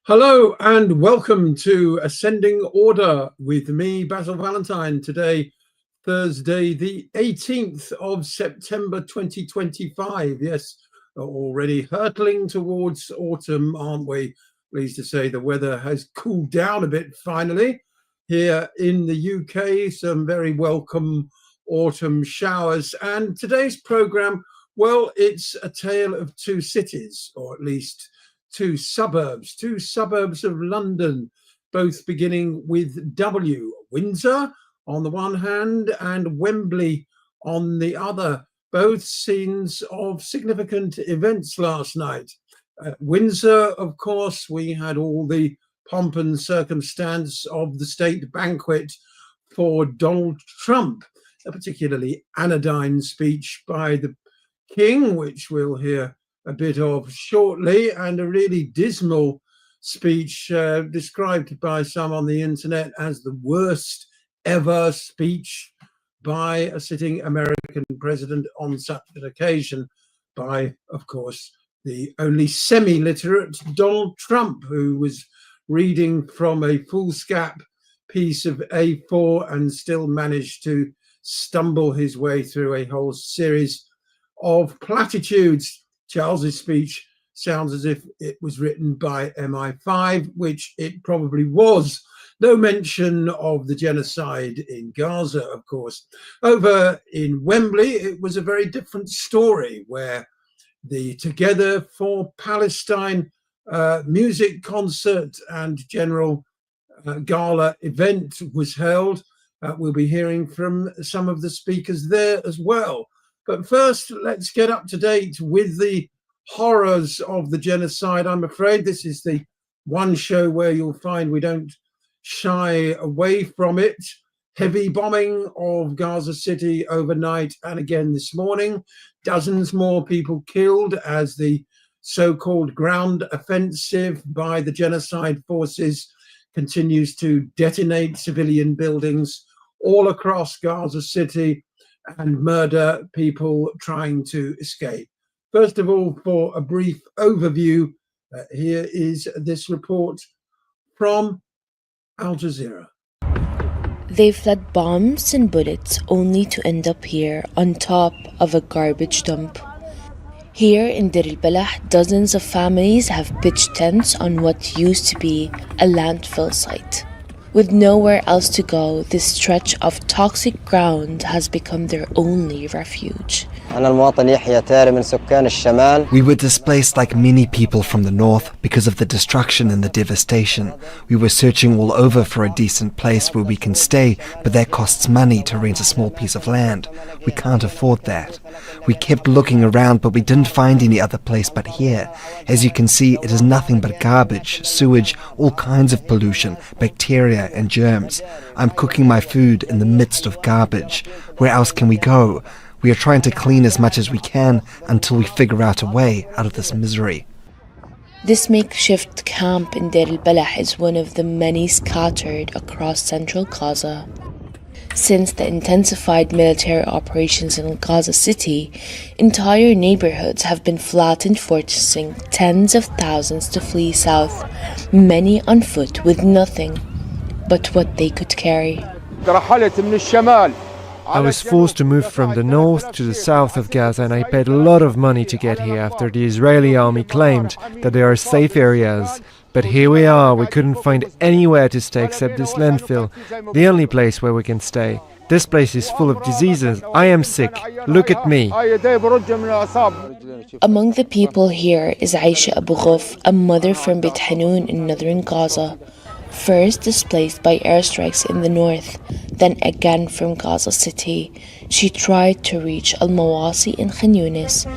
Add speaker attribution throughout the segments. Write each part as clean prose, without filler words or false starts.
Speaker 1: Hello and welcome to Ascending Order with me, Basil Valentine. Today, Thursday, the 18th of September 2025. Yes, already hurtling towards autumn, aren't we? Pleased to say the weather has cooled down a bit finally. Here in the UK, some very welcome autumn showers. And today's programme, well, it's a tale of two cities, or at least two suburbs of London, both beginning with W. Windsor on the one hand and Wembley on the other, both scenes of significant events last night. At Windsor, of course, we had all the pomp and circumstance of the state banquet for Donald Trump, a particularly anodyne speech by the King, which we'll hear a bit of shortly, and a really dismal speech described by some on the internet as the worst ever speech by a sitting American president on such an occasion by, of course, the only semi-literate Donald Trump, who was reading from a foolscap piece of A4 and still managed to stumble his way through a whole series of platitudes. Charles's speech sounds as if it was written by MI5, which it probably was. No mention of the genocide in Gaza, of course. Over in Wembley, it was a very different story, where the Together for Palestine music concert and general gala event was held. We'll be hearing from some of the speakers there as well. But first, let's get up to date with the horrors of the genocide. I'm afraid this is the one show where you'll find we don't shy away from it. Heavy bombing of Gaza City overnight and again this morning. Dozens more people killed as the so-called ground offensive by the genocide forces continues to detonate civilian buildings all across Gaza City and murder people trying to escape. First of all, for a brief overview, here is this report from Al Jazeera.
Speaker 2: They fled bombs and bullets only to end up here on top of a garbage dump. Here in Deir el-Balah, dozens of families have pitched tents on what used to be a landfill site. With nowhere else to go, this stretch of toxic ground has become their only refuge.
Speaker 3: We were displaced like many people from the north because of the destruction and the devastation. We were searching all over for a decent place where we can stay, but that costs money to rent a small piece of land. We can't afford that. We kept looking around, but we didn't find any other place but here. As you can see, it is nothing but garbage, sewage, all kinds of pollution, bacteria and germs. I'm cooking my food in the midst of garbage. Where else can we go? We are trying to clean as much as we can until we figure out a way out of this misery.
Speaker 2: This makeshift camp in Deir el-Balah is one of the many scattered across central Gaza. Since the intensified military operations in Gaza City, entire neighborhoods have been flattened, forcing tens of thousands to flee south, many on foot with nothing but what they could carry.
Speaker 4: I was forced to move from the north to the south of Gaza, and I paid a lot of money to get here after the Israeli army claimed that there are safe areas. But here we are, we couldn't find anywhere to stay except this landfill, the only place where we can stay. This place is full of diseases. I am sick. Look at me.
Speaker 2: Among the people here is Aisha Abu Ghuf, a mother from Beit Hanun in northern Gaza. First displaced by airstrikes in the north, then again from Gaza City, she tried to reach Al-Mawasi in Khan Yunis,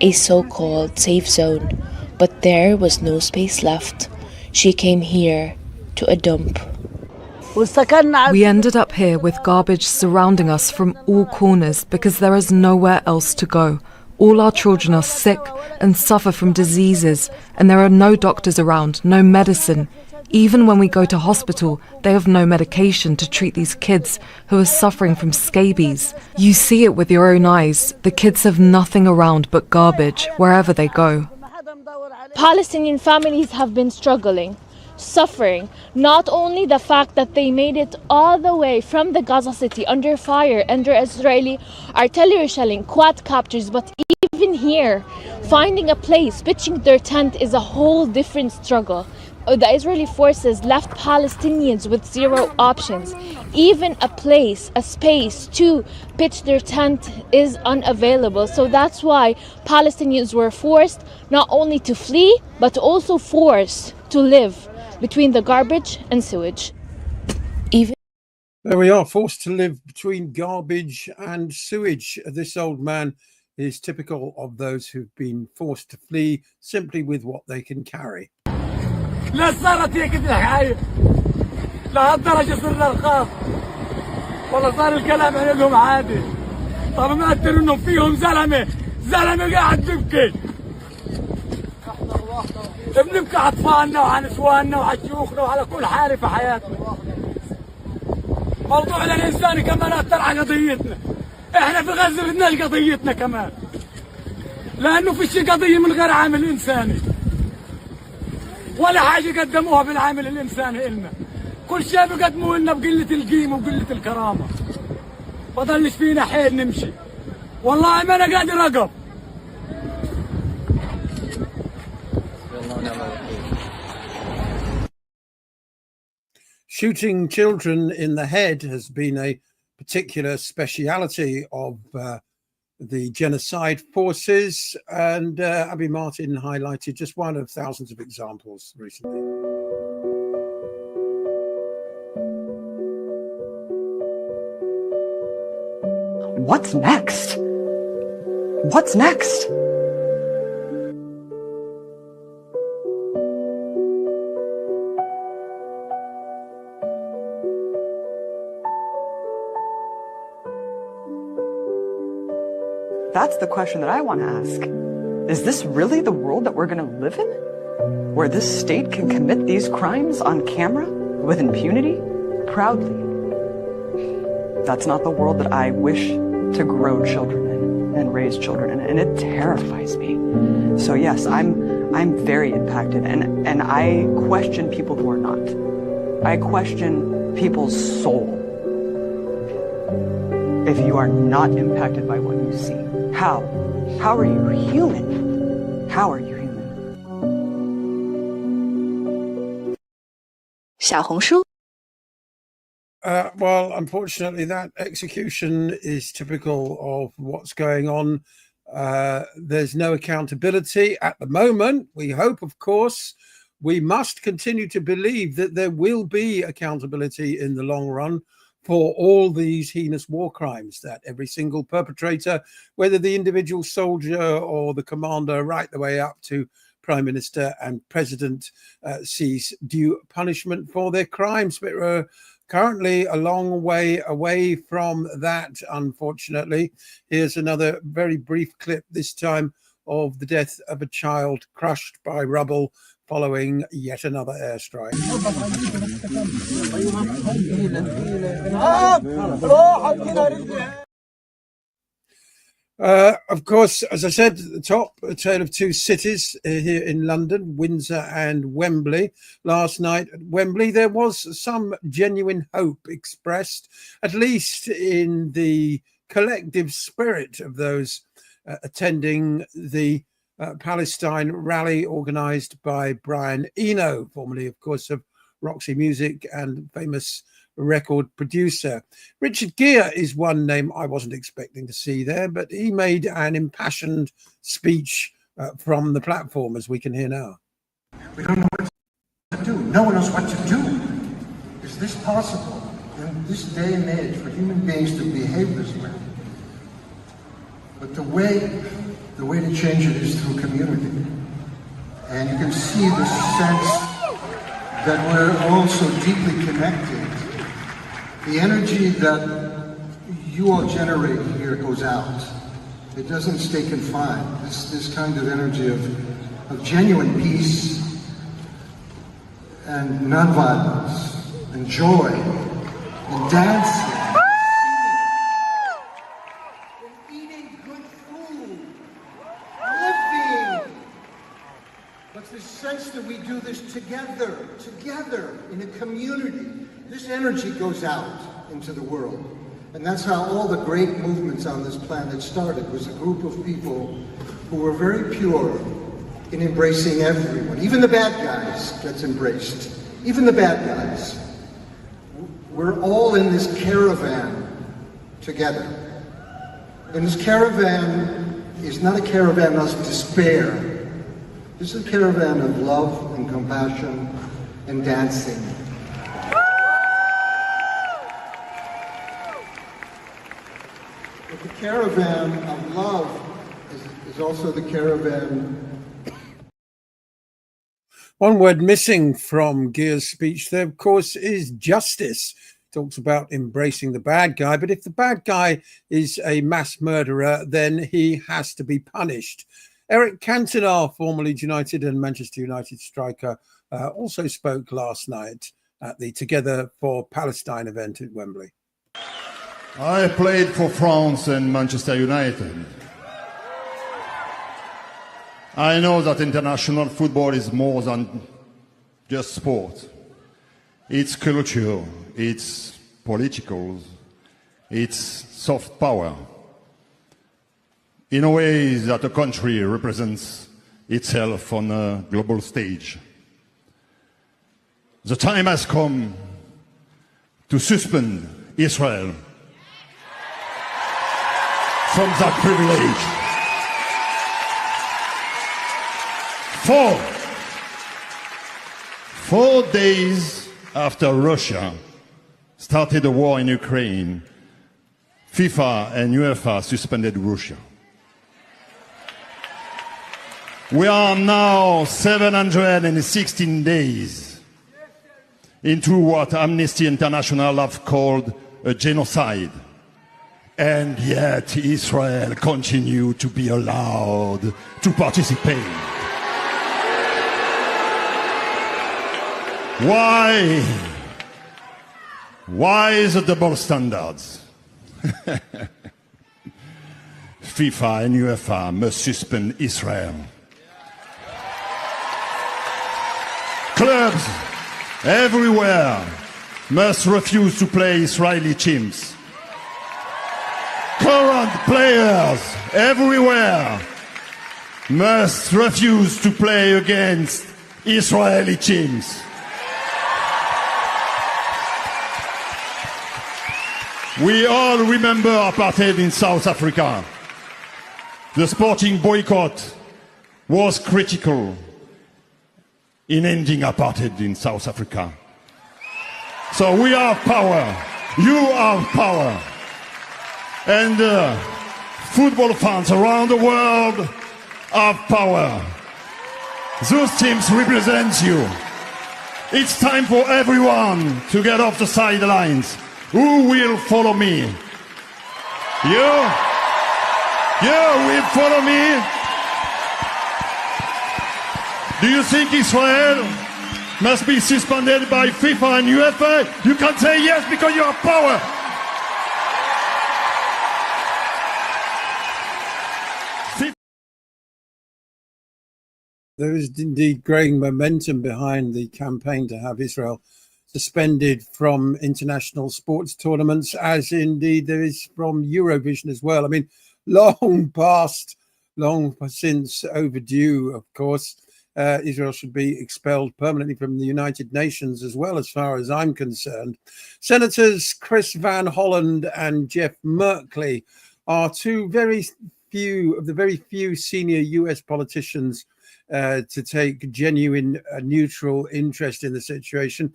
Speaker 2: a so-called safe zone, but there was no space left. She came here to a dump.
Speaker 5: We ended up here with garbage surrounding us from all corners because there is nowhere else to go. All our children are sick and suffer from diseases, and there are no doctors around, no medicine. Even when we go to hospital, they have no medication to treat these kids who are suffering from scabies. You see it with your own eyes. The kids have nothing around but garbage wherever they go.
Speaker 6: Palestinian families have been struggling. suffering. Not only the fact that they made it all the way from the Gaza city under fire, under Israeli artillery shelling, quad captures, but even here, finding a place, pitching their tent is a whole different struggle. The Israeli forces left Palestinians with zero options. Even a place, a space to pitch their tent is unavailable. So that's why Palestinians were forced not only to flee, but also forced to live between the garbage and sewage.
Speaker 1: There we are, forced to live between garbage and sewage. This old man is typical of those who've been forced to flee simply with what they can carry.
Speaker 7: لا صارت هيك الحكاية لهالدرجة صرنا نخاف والله صار الكلام عندهم عادي طب ما قدر انه فيهم زلمة قاعد ببكي بنبكي على اطفالنا وعلى نسواننا وعلى شيوخنا وعلى كل حالة في حياتنا موضوع الانساني كمان اثر على قضيتنا احنا في غزة بدناش قضيتنا كمان لانه فيش قضية من غير عامل انساني ولا حاجة قدموها بالعامل الإنساني إلنا كل شيء بيقدموه لنا بقلة القيمة وقلة الكرامة بضلش فينا حيل نمشي والله ما أنا قادر أقف.
Speaker 1: Shooting children in the head has been a particular speciality of the genocide forces, and Abby Martin highlighted just one of thousands of examples recently.
Speaker 8: What's next? What's next? That's the question that I want to ask. Is this really the world that we're going to live in? Where this state can commit these crimes on camera with impunity, proudly? That's not the world that I wish to grow children in and raise children in, and it terrifies me. So yes, I'm very impacted, and I question people who are not. I question people's soul. If you are not impacted by what you see, how? How are you human? How are you human?
Speaker 9: 小红书
Speaker 1: Well, unfortunately, that execution is typical of what's going on. There's no accountability at the moment. We hope, of course, we must continue to believe that there will be accountability in the long run for all these heinous war crimes, that every single perpetrator, whether the individual soldier or the commander, right the way up to Prime Minister and President, sees due punishment for their crimes. But we're currently a long way away from that, unfortunately. Here's another very brief clip, this time of the death of a child crushed by rubble following yet another airstrike. Of course, as I said at the top, a tale of two cities here in London, Windsor and Wembley. Last night at Wembley, there was some genuine hope expressed, at least in the collective spirit of those attending the Palestine rally organised by Brian Eno, formerly, of course, of Roxy Music and famous record producer. Richard Gere is one name I wasn't expecting to see there, but he made an impassioned speech from the platform, as we can hear now.
Speaker 10: We don't know what to do. No one knows what to do. Is this possible in this day and age for human beings to behave this way? But the way to change it is through community. And you can see the sense that we're all so deeply connected. The energy that you all generate here goes out. It doesn't stay confined. This kind of energy of genuine peace and nonviolence and joy and dancing. But the sense that we do this together in a community, this energy goes out into the world. And that's how all the great movements on this planet started, was a group of people who were very pure in embracing everyone. Even the bad guys gets embraced. Even the bad guys. We're all in this caravan together. And this caravan is not a caravan of despair. This is a caravan of love and compassion and dancing. But the caravan of love is also the caravan.
Speaker 1: One word missing from Gear's speech there, of course, is justice. Talks about embracing the bad guy, but if the bad guy is a mass murderer, then he has to be punished. Eric Cantona, formerly United and Manchester United striker, also spoke last night at the Together for Palestine event at Wembley.
Speaker 9: I played for France and Manchester United. I know that international football is more than just sport. It's culture, it's political, it's soft power. In a way that a country represents itself on a global stage. The time has come to suspend Israel from that privilege. 4 days after Russia started the war in Ukraine, FIFA and UEFA suspended Russia. We are now 716 days into what Amnesty International have called a genocide. And yet Israel continues to be allowed to participate. Why? Why the double standards? FIFA and UEFA must suspend Israel. Clubs everywhere must refuse to play Israeli teams. Current players everywhere must refuse to play against Israeli teams. We all remember apartheid in South Africa. The sporting boycott was critical in ending apartheid in South Africa. So we have power. You have power. And football fans around the world have power. Those teams represent you. It's time for everyone to get off the sidelines. Who will follow me? You? You will follow me? Do you think Israel must be suspended by FIFA and UEFA? You can say yes because you have power.
Speaker 1: There is indeed growing momentum behind the campaign to have Israel suspended from international sports tournaments, as indeed there is from Eurovision as well. I mean, long since overdue, of course. Israel should be expelled permanently from the United Nations as well, as far as I'm concerned. Senators Chris Van Hollen and Jeff Merkley are two very few senior US politicians to take genuine neutral interest in the situation.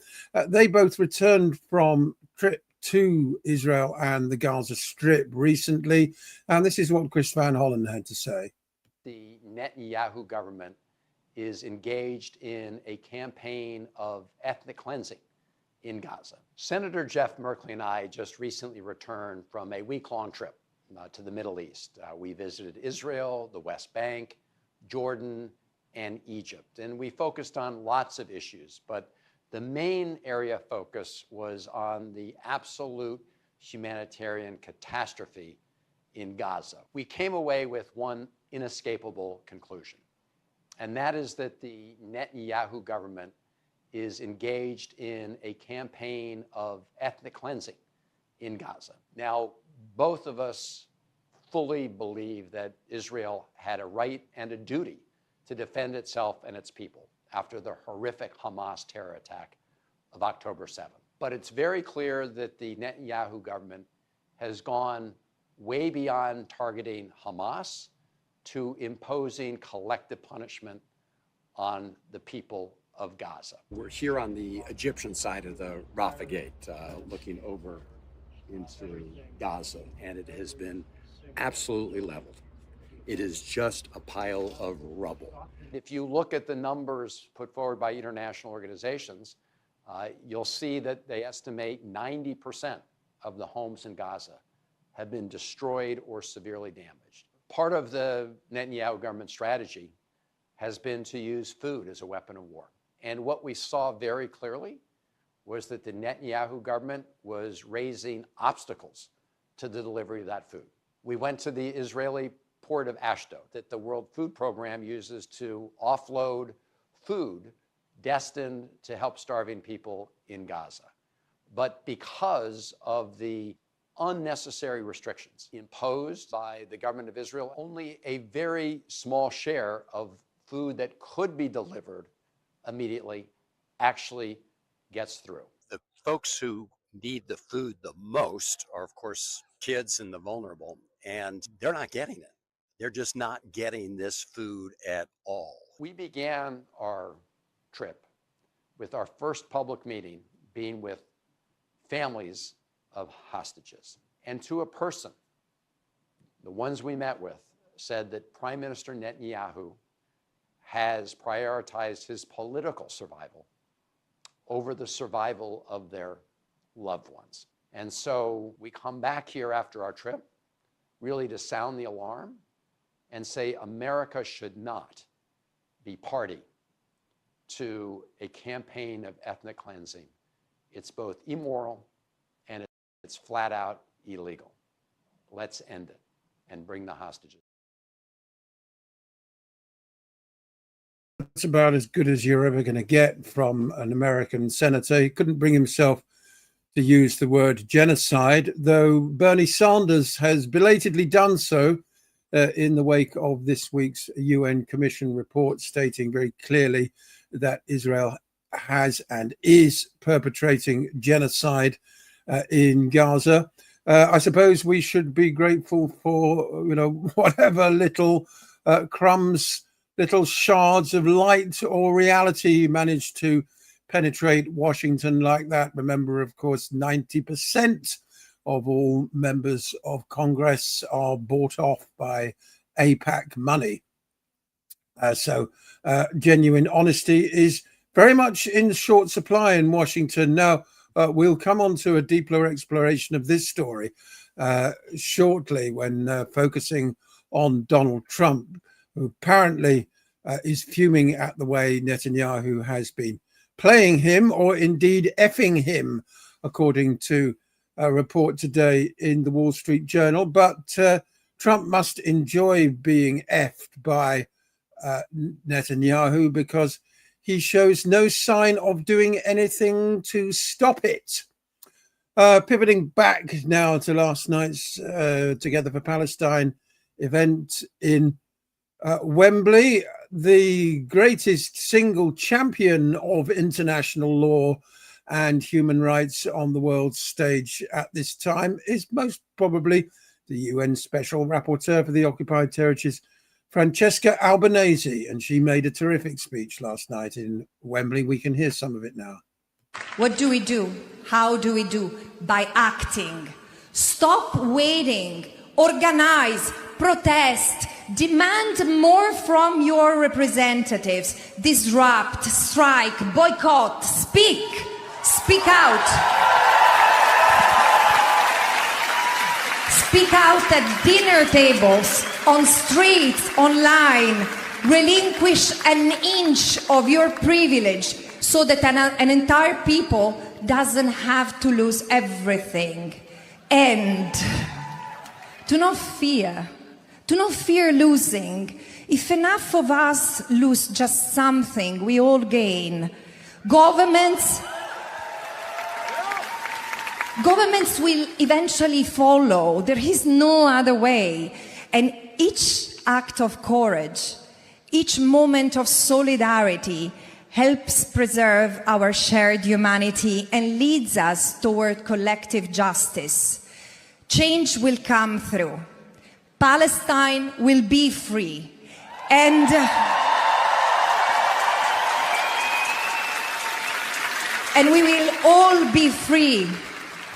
Speaker 1: They both returned from trip to Israel and the Gaza Strip recently, and this is what Chris Van Hollen had to say.
Speaker 11: The Netanyahu government is engaged in a campaign of ethnic cleansing in Gaza. Senator Jeff Merkley and I just recently returned from a week-long trip to the Middle East. We visited Israel, the West Bank, Jordan, and Egypt. And we focused on lots of issues, but the main area of focus was on the absolute humanitarian catastrophe in Gaza. We came away with one inescapable conclusion, and that is that the Netanyahu government is engaged in a campaign of ethnic cleansing in Gaza. Now, both of us fully believe that Israel had a right and a duty to defend itself and its people after the horrific Hamas terror attack of October 7th. But it's very clear that the Netanyahu government has gone way beyond targeting Hamas to imposing collective punishment on the people of Gaza.
Speaker 12: We're here on the Egyptian side of the Rafah Gate, looking over into Gaza, and it has been absolutely leveled. It is just a pile of rubble.
Speaker 11: If you look at the numbers put forward by international organizations, you'll see that they estimate 90% of the homes in Gaza have been destroyed or severely damaged. Part of the Netanyahu government strategy has been to use food as a weapon of war. And what we saw very clearly was that the Netanyahu government was raising obstacles to the delivery of that food. We went to the Israeli port of Ashdod that the World Food Program uses to offload food destined to help starving people in Gaza. But because of the unnecessary restrictions imposed by the government of Israel, only a very small share of food that could be delivered immediately actually gets through.
Speaker 12: The folks who need the food the most are, of course, kids and the vulnerable, and they're not getting it. They're just not getting this food at all.
Speaker 11: We began our trip with our first public meeting being with families of hostages. And to a person, the ones we met with said that Prime Minister Netanyahu has prioritized his political survival over the survival of their loved ones. And so we come back here after our trip really to sound the alarm and say America should not be party to a campaign of ethnic cleansing. It's both immoral and it's flat out illegal. Let's end it and bring the hostages.
Speaker 1: That's about as good as you're ever going to get from an American senator. He couldn't bring himself to use the word genocide, though Bernie Sanders has belatedly done so in the wake of this week's UN Commission report, stating very clearly that Israel has and is perpetrating genocide in Gaza. I suppose we should be grateful for, whatever little crumbs, little shards of light or reality managed to penetrate Washington like that. Remember, of course, 90% of all members of Congress are bought off by AIPAC money. So genuine honesty is very much in short supply in Washington. Now, we'll come on to a deeper exploration of this story shortly when focusing on Donald Trump, who apparently is fuming at the way Netanyahu has been playing him, or indeed effing him, according to a report today in the Wall Street Journal. But Trump must enjoy being effed by Netanyahu because he shows no sign of doing anything to stop it. Pivoting back now to last night's Together for Palestine event in Wembley, the greatest single champion of international law and human rights on the world stage at this time is most probably the UN Special Rapporteur for the Occupied Territories, Francesca Albanese, and she made a terrific speech last night in Wembley. We can hear some of it now.
Speaker 13: What do we do? How do we do? By acting. Stop waiting. Organize. Protest. Demand more from your representatives. Disrupt. Strike. Boycott. Speak. Speak out. Speak out at dinner tables, on streets, online. Relinquish an inch of your privilege so that an entire people doesn't have to lose everything. And do not fear. Do not fear losing. If enough of us lose just something, we all gain. Governments will eventually follow. There is no other way. And each act of courage, each moment of solidarity helps preserve our shared humanity and leads us toward collective justice. Change will come through. Palestine will be free. And we will all be free.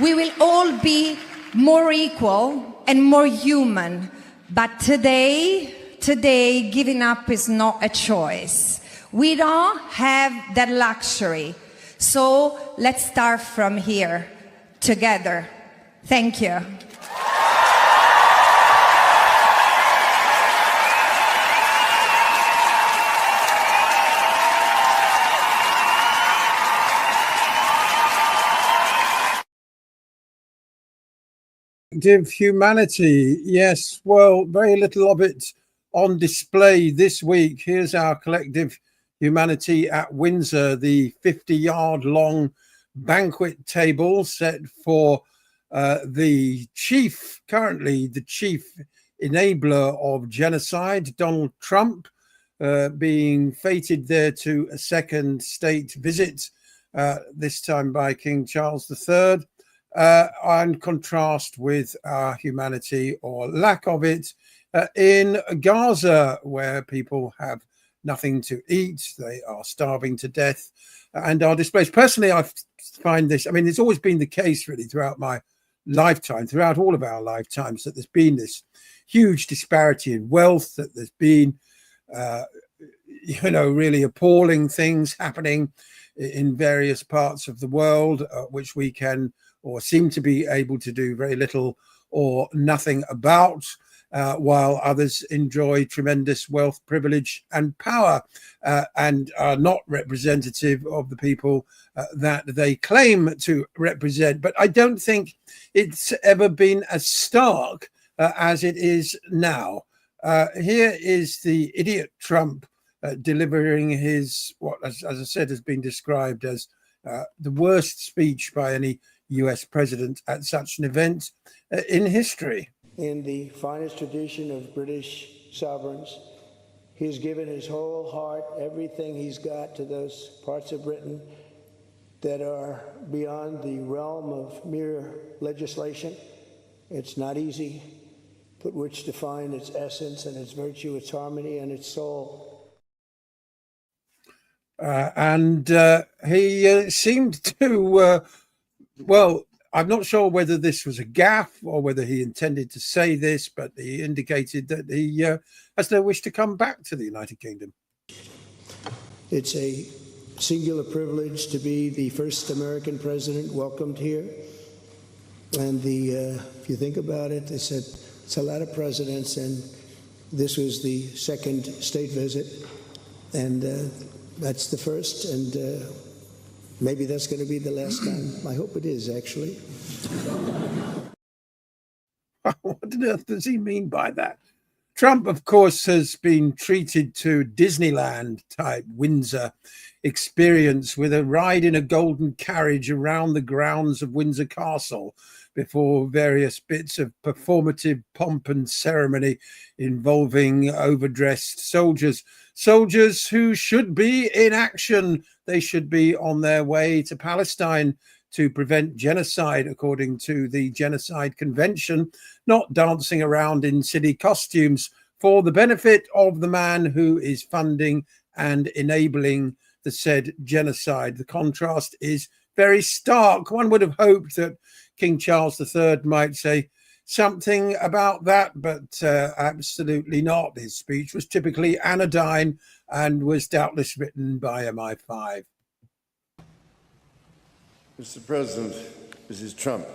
Speaker 13: We will all be more equal and more human. But today, giving up is not a choice. We don't have that luxury. So let's start from here, together. Thank you.
Speaker 1: Humanity, yes, well, very little of it on display this week. Here's our collective humanity at Windsor, the 50-yard long banquet table set for currently the chief enabler of genocide, Donald Trump, being fated there to a second state visit, this time by King Charles III. And contrast with our humanity or lack of it in Gaza, where people have nothing to eat. They are starving to death and are displaced. Personally, I find this, I mean, it's always been the case really throughout my lifetime, throughout all of our lifetimes, that there's been this huge disparity in wealth, that there's been, really appalling things happening in various parts of the world, which we can or seem to be able to do very little or nothing about, while others enjoy tremendous wealth, privilege and power, and are not representative of the people that they claim to represent. But I don't think it's ever been as stark as it is now. Here is the idiot Trump delivering his, what, as I said, has been described as the worst speech by any US president at such an event in history.
Speaker 14: In the finest tradition of British sovereigns, he's given his whole heart, everything he's got, to those parts of Britain that are beyond the realm of mere legislation. It's not easy, but which define its essence and its virtue, its harmony and its soul.
Speaker 1: And he seemed to well, I'm not sure whether this was a gaffe or whether he intended to say this, but he indicated that he has no wish to come back to the United Kingdom.
Speaker 14: It's a singular privilege to be the first American president welcomed here. And if you think about it, they said it's a lot of presidents, and this was the second state visit, and that's the first, and maybe that's going to be the last time. I hope it is, actually.
Speaker 1: What on earth does he mean by that? Trump, of course, has been treated to Disneyland-type Windsor experience with a ride in a golden carriage around the grounds of Windsor Castle before various bits of performative pomp and ceremony involving overdressed soldiers. Soldiers who should be in action. They should be on their way to Palestine to prevent genocide, according to the Genocide Convention, not dancing around in silly costumes for the benefit of the man who is funding and enabling the said genocide. The contrast is very stark. One would have hoped that King Charles III might say something about that, but absolutely not. His speech was typically anodyne and was doubtless written by MI5.
Speaker 15: Mr. President, Mrs. Trump,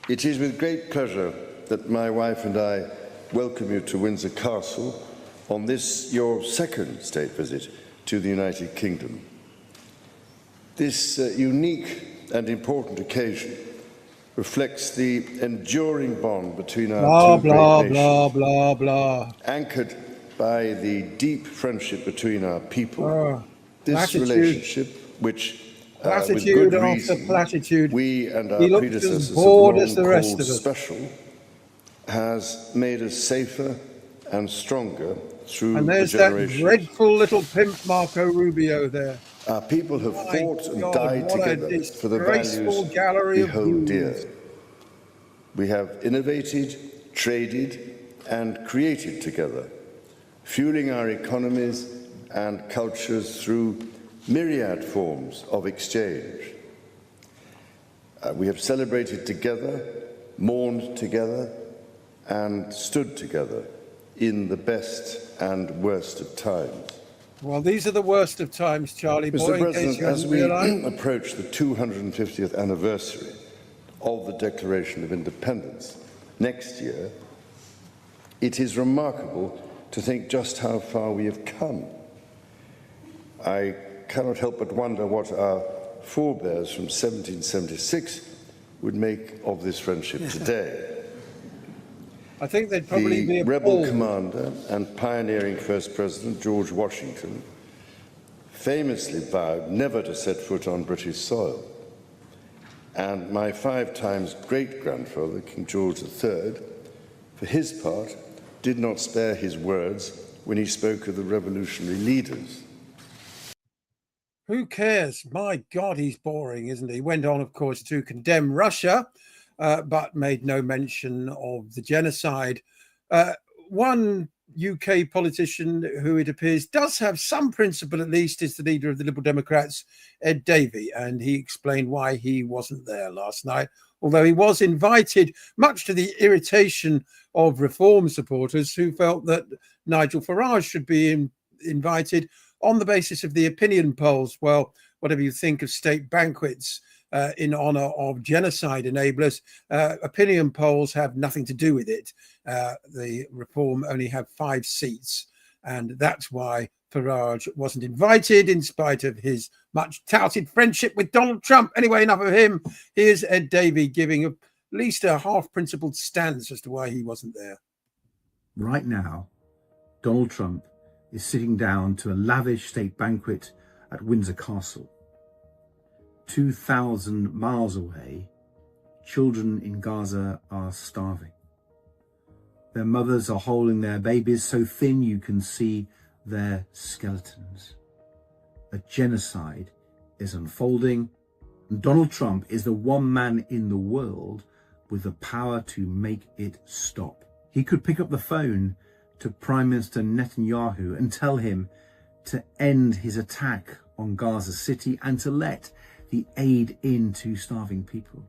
Speaker 15: it is with great pleasure that my wife and I welcome you to Windsor Castle on this, your second state visit to the United Kingdom. This unique and important occasion reflects the enduring bond between our two great nations, anchored by the deep friendship between our people This relationship, which with
Speaker 1: platitude
Speaker 15: good
Speaker 1: after
Speaker 15: reason,
Speaker 1: platitude.
Speaker 15: we and
Speaker 1: He
Speaker 15: our
Speaker 1: looks as
Speaker 15: predecessors have
Speaker 1: bored
Speaker 15: long
Speaker 1: as the rest
Speaker 15: called
Speaker 1: of us.
Speaker 15: special, has made us safer and stronger through
Speaker 1: And
Speaker 15: the
Speaker 1: there's that
Speaker 15: generations.
Speaker 1: dreadful little pimp Marco Rubio there.
Speaker 15: Our people have
Speaker 1: My
Speaker 15: fought and
Speaker 1: God,
Speaker 15: died
Speaker 1: what a
Speaker 15: together for the
Speaker 1: disgraceful
Speaker 15: values
Speaker 1: gallery
Speaker 15: we
Speaker 1: of
Speaker 15: hold dear.
Speaker 1: goons.
Speaker 15: We have innovated, traded, and created together, fueling our economies and cultures through myriad forms of exchange. We have celebrated together, mourned together, and stood together in the best and worst of times.
Speaker 1: Well, these are the worst of times, Charlie boy,
Speaker 15: Mr.
Speaker 1: in case
Speaker 15: President,
Speaker 1: you
Speaker 15: as
Speaker 1: hadn't
Speaker 15: we
Speaker 1: realised.
Speaker 15: approach the 250th anniversary of the Declaration of Independence next year, it is remarkable to think just how far we have come. I cannot help but wonder what our forebears from 1776 would make of this friendship today.
Speaker 1: I think they'd probably be
Speaker 15: The rebel
Speaker 1: appalled.
Speaker 15: commander and pioneering first president, George Washington, famously vowed never to set foot on British soil. And my 5 times great-grandfather, King George III, for his part, did not spare his words when he spoke of the revolutionary leaders.
Speaker 1: Who cares? My God, he's boring, isn't he? He went on, of course, to condemn Russia, but made no mention of the genocide. One UK politician who it appears does have some principle, at least, is the leader of the Liberal Democrats, Ed Davey, and he explained why he wasn't there last night, although he was invited, much to the irritation of Reform supporters who felt that Nigel Farage should be invited on the basis of the opinion polls. Well, whatever you think of state banquets in honor of genocide enablers, opinion polls have nothing to do with it. The Reform only have 5 seats, and that's why Farage wasn't invited in spite of his much touted friendship with Donald Trump. Anyway, enough of him. Here's Ed Davey giving at least a half-principled stance as to why he wasn't there.
Speaker 16: Right now, Donald Trump is sitting down to a lavish state banquet at Windsor Castle. 2,000 miles away, children in Gaza are starving. Their mothers are holding their babies so thin you can see their skeletons. A genocide is unfolding, and Donald Trump is the one man in the world with the power to make it stop. He could pick up the phone to Prime Minister Netanyahu and tell him to end his attack on Gaza City and to let the aid in to starving people.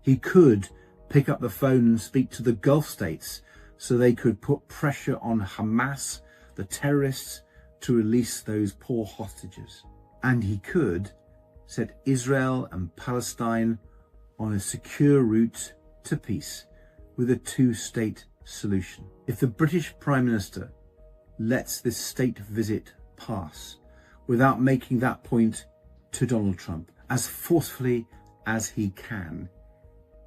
Speaker 16: He could pick up the phone and speak to the Gulf states so they could put pressure on Hamas, the terrorists, to release those poor hostages. And he could set Israel and Palestine on a secure route to peace with a 2-state solution. If the British Prime Minister lets this state visit pass without making that point to Donald Trump as forcefully as he can,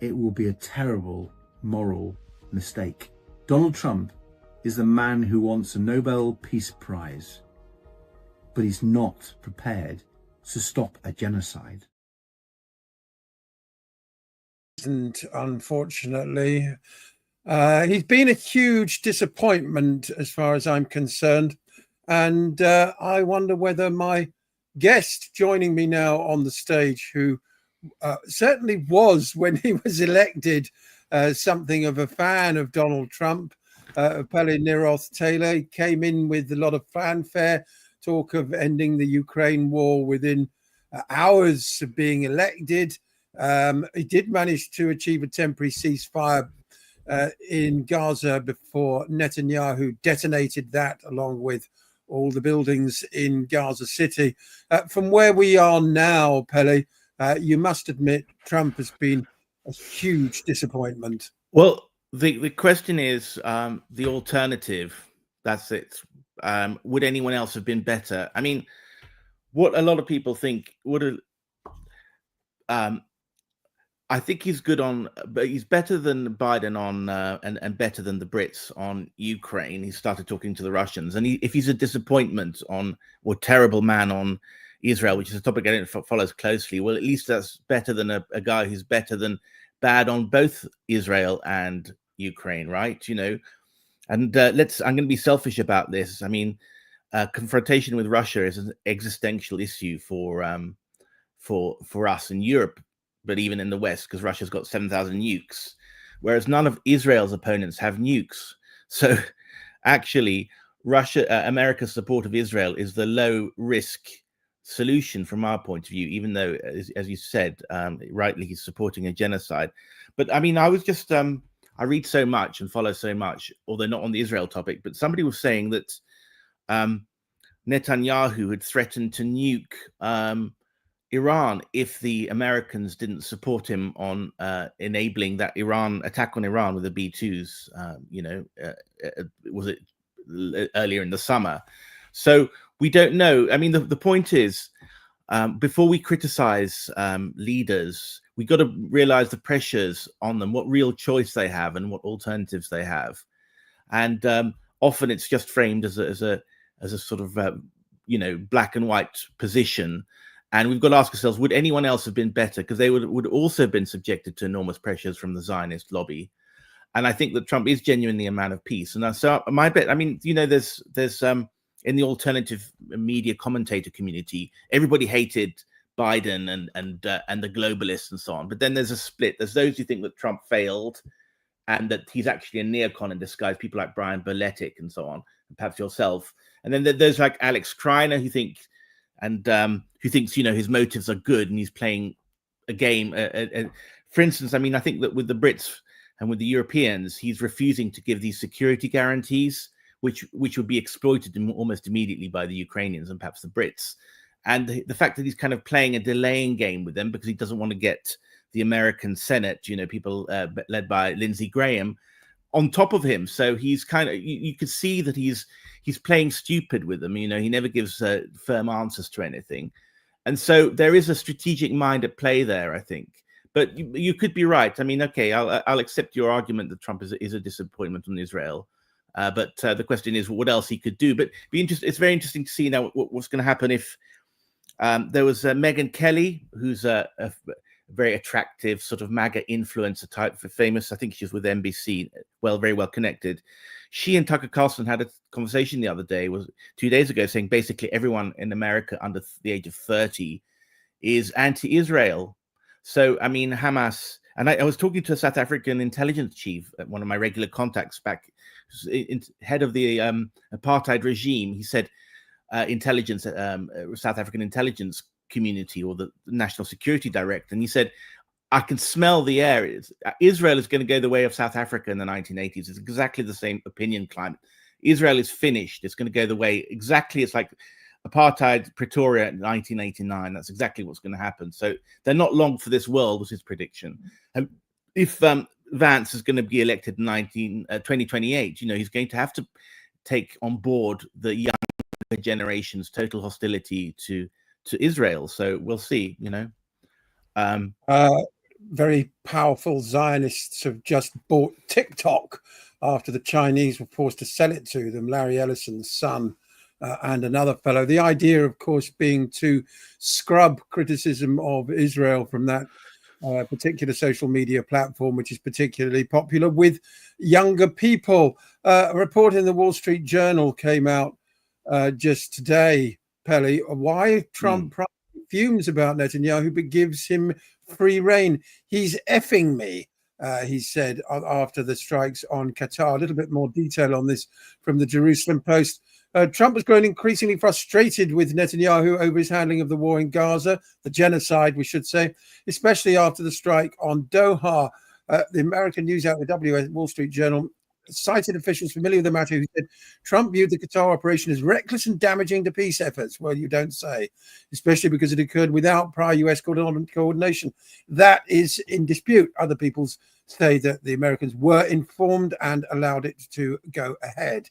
Speaker 16: it will be a terrible moral mistake. Donald Trump is the man who wants a Nobel Peace Prize, but he's not prepared to stop a genocide.
Speaker 1: And unfortunately, he's been a huge disappointment as far as I'm concerned. And I wonder whether my guest joining me now on the stage, who certainly was, when he was elected, something of a fan of Donald Trump, Pelle Neroth Taylor, came in with a lot of fanfare, talk of ending the Ukraine war within hours of being elected. He did manage to achieve a temporary ceasefire in Gaza before Netanyahu detonated that, along with all the buildings in Gaza City. From where we are now, Pelle, you must admit Trump has been a huge disappointment.
Speaker 17: Well, the question is the alternative. That's it. Would anyone else have been better? I mean, what a lot of people think would have I think he's good on, but he's better than Biden on, and better than the Brits on Ukraine. He started talking to the Russians, and if he's a disappointment on, or terrible man on Israel, which is a topic I don't follow closely, well, at least that's better than a guy who's better than bad on both Israel and Ukraine, right? And I'm going to be selfish about this. I mean, confrontation with Russia is an existential issue for us in Europe, but even in the West, because Russia's got 7,000 nukes, whereas none of Israel's opponents have nukes. So actually, America's support of Israel is the low risk solution from our point of view, even though, as you said, rightly, he's supporting a genocide. But I mean, I was just, I read so much and follow so much, although not on the Israel topic, but somebody was saying that Netanyahu had threatened to nuke Iran if the Americans didn't support him on enabling that attack on Iran with the B-2s, was it earlier in the summer? So we don't know. I mean, the point is, before we criticize leaders, we got to realize the pressures on them, what real choice they have and what alternatives they have. And often it's just framed as a sort of, black and white position. And we've got to ask ourselves, would anyone else have been better? Because they would also have been subjected to enormous pressures from the Zionist lobby. And I think that Trump is genuinely a man of peace. And so my bet, I mean, there's in the alternative media commentator community, everybody hated Biden and the globalists and so on. But then there's a split. There's those who think that Trump failed and that he's actually a neocon in disguise, people like Brian Berletic and so on, and perhaps yourself. And then there's like Alex Kreiner who thinks his motives are good and he's playing a game. For instance, I mean, I think that with the Brits and with the Europeans, he's refusing to give these security guarantees, which would be exploited almost immediately by the Ukrainians and perhaps the Brits. And the fact that he's kind of playing a delaying game with them because he doesn't want to get the American Senate, people led by Lindsey Graham, on top of him. So he's kind of, you could see that he's playing stupid with them. He never gives firm answers to anything. And so there is a strategic mind at play there, I think. But you could be right. I mean, okay, I'll accept your argument that Trump is a disappointment on Israel. But the question is what else he could do. But it's very interesting to see now what's going to happen if there was Megyn Kelly, who's a very attractive sort of MAGA influencer type, famous. I think she's with NBC, very well connected. She and Tucker Carlson had a conversation the other day, was 2 days ago, saying basically everyone in America under the age of 30 is anti-Israel. So, I mean, Hamas, and I was talking to a South African intelligence chief, one of my regular contacts back, head of the apartheid regime. He said, South African intelligence community, or the national security director, and he said, I can smell the air. Israel is going to go the way of South Africa in the 1980s. It's exactly the same opinion climate. Israel is finished. It's going to go the way exactly. It's like apartheid Pretoria in 1989. That's exactly what's going to happen. So they're not long for this world, was his prediction. And if Vance is going to be elected in 2028, he's going to have to take on board the young generation's total hostility to Israel. So we'll see,
Speaker 1: Very powerful Zionists have just bought TikTok after the Chinese were forced to sell it to them, Larry Ellison's son and another fellow. The idea, of course, being to scrub criticism of Israel from that particular social media platform, which is particularly popular with younger people. A report in the Wall Street Journal came out just today, Pelle, why Trump fumes about Netanyahu but gives him free rein. He's effing me, he said after the strikes on Qatar. A little bit more detail on this from the Jerusalem Post. Trump has grown increasingly frustrated with Netanyahu over his handling of the war in Gaza, the genocide, we should say, especially after the strike on Doha. The American news outlet Wall Street Journal cited officials familiar with the matter who said Trump viewed the Qatar operation as reckless and damaging to peace efforts. Well, you don't say, especially because it occurred without prior U.S. coordination. That is in dispute. Other people's say that the Americans were informed and allowed it to go ahead.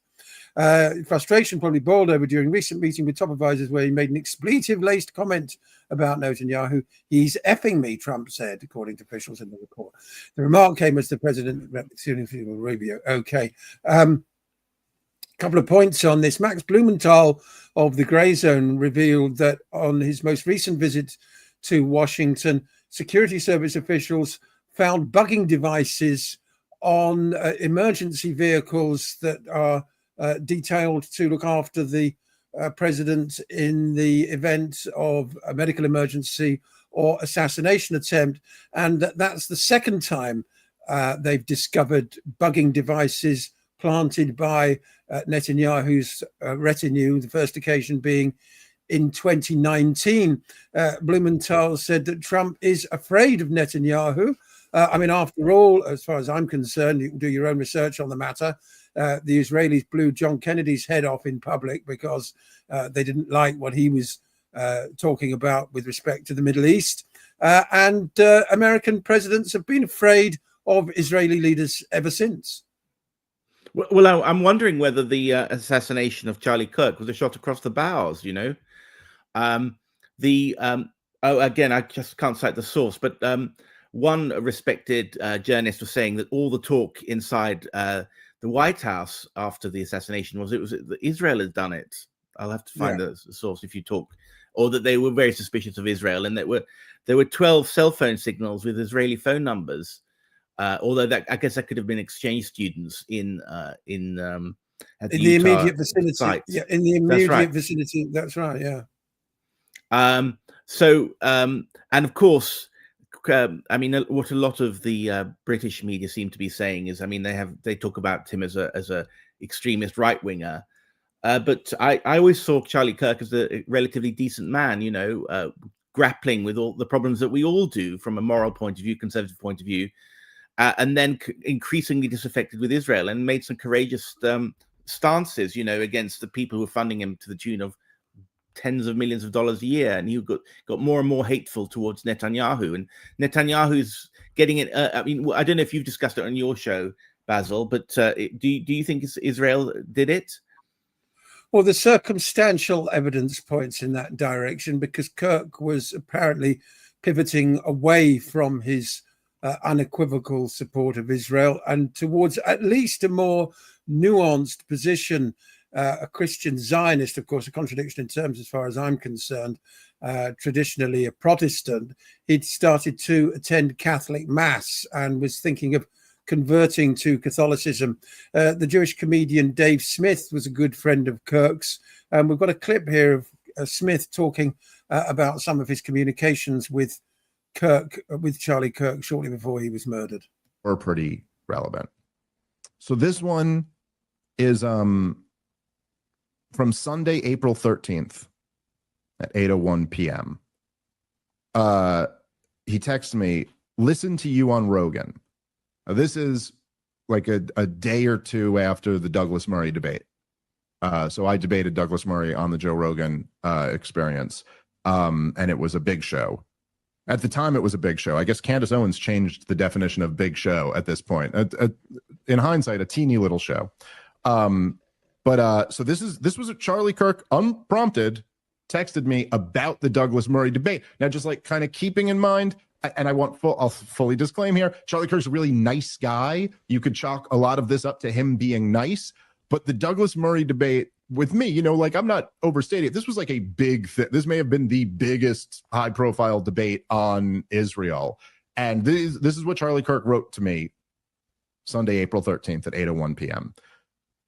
Speaker 1: Frustration probably boiled over during recent meeting with top advisors where he made an expletive-laced comment about Netanyahu. He's effing me, Trump said, according to officials in the report. The remark came as the president, Rubio. Okay. Couple of points on this. Max Blumenthal of the Grey Zone revealed that on his most recent visit to Washington, security service officials found bugging devices on emergency vehicles that are detailed to look after the president in the event of a medical emergency or assassination attempt. And that's the second time they've discovered bugging devices planted by Netanyahu's retinue, the first occasion being in 2019. Blumenthal said that Trump is afraid of Netanyahu. I mean, after all, as far as I'm concerned, you can do your own research on the matter. The Israelis blew John Kennedy's head off in public because they didn't like what he was talking about with respect to the Middle East. And American presidents have been afraid of Israeli leaders ever since.
Speaker 17: Well, I'm wondering whether the assassination of Charlie Kirk was a shot across the bows, you know. Again, I just can't cite the source, but one respected journalist was saying that all the talk inside the White House after the assassination was that Israel had done it. I'll have to find the source if you talk, or that they were very suspicious of Israel, and that there were 12 cell phone signals with Israeli phone numbers. Although I guess that could have been exchange students in the
Speaker 1: immediate vicinity.
Speaker 17: Site.
Speaker 1: Yeah, in the immediate vicinity. That's right. Yeah.
Speaker 17: And of course, I mean, what a lot of the British media seem to be saying is, I mean, they talk about him as a extremist right winger, but I always saw Charlie Kirk as a relatively decent man, you know, grappling with all the problems that we all do from a moral point of view, conservative point of view. And then increasingly disaffected with Israel, and made some courageous stances, you know, against the people who were funding him to the tune of tens of millions of dollars a year. And he got more and more hateful towards Netanyahu. And Netanyahu's getting it. I mean, I don't know if you've discussed it on your show, Basil, but do you think Israel did it?
Speaker 1: Well, the circumstantial evidence points in that direction, because Kirk was apparently pivoting away from his unequivocal support of Israel and towards at least a more nuanced position, a Christian Zionist, of course, a contradiction in terms as far as I'm concerned, traditionally a Protestant. He'd started to attend Catholic Mass and was thinking of converting to Catholicism. The Jewish comedian Dave Smith was a good friend of Kirk's. And we've got a clip here of Smith talking about some of his communications with Charlie Kirk shortly before he was murdered.
Speaker 18: Are pretty relevant. So this one is from Sunday, April 13th at 8:01 p.m. He texted me, "Listen to you on Rogan." Now, this is like a day or two after the Douglas Murray debate. So I debated Douglas Murray on the Joe Rogan Experience, and it was a big show. At the time, it was a big show. I guess Candace Owens changed the definition of big show at this point. In hindsight, a teeny little show. So this was a Charlie Kirk, unprompted, texted me about the Douglas Murray debate. Now, just like kind of keeping in mind, and I'll fully disclaim here, Charlie Kirk's a really nice guy. You could chalk a lot of this up to him being nice, but the Douglas Murray debate with me, you know, like, I'm not overstating it. This was like a big thing. This may have been the biggest high profile debate on Israel. And this is what Charlie Kirk wrote to me Sunday, April 13th at 8:01 p.m.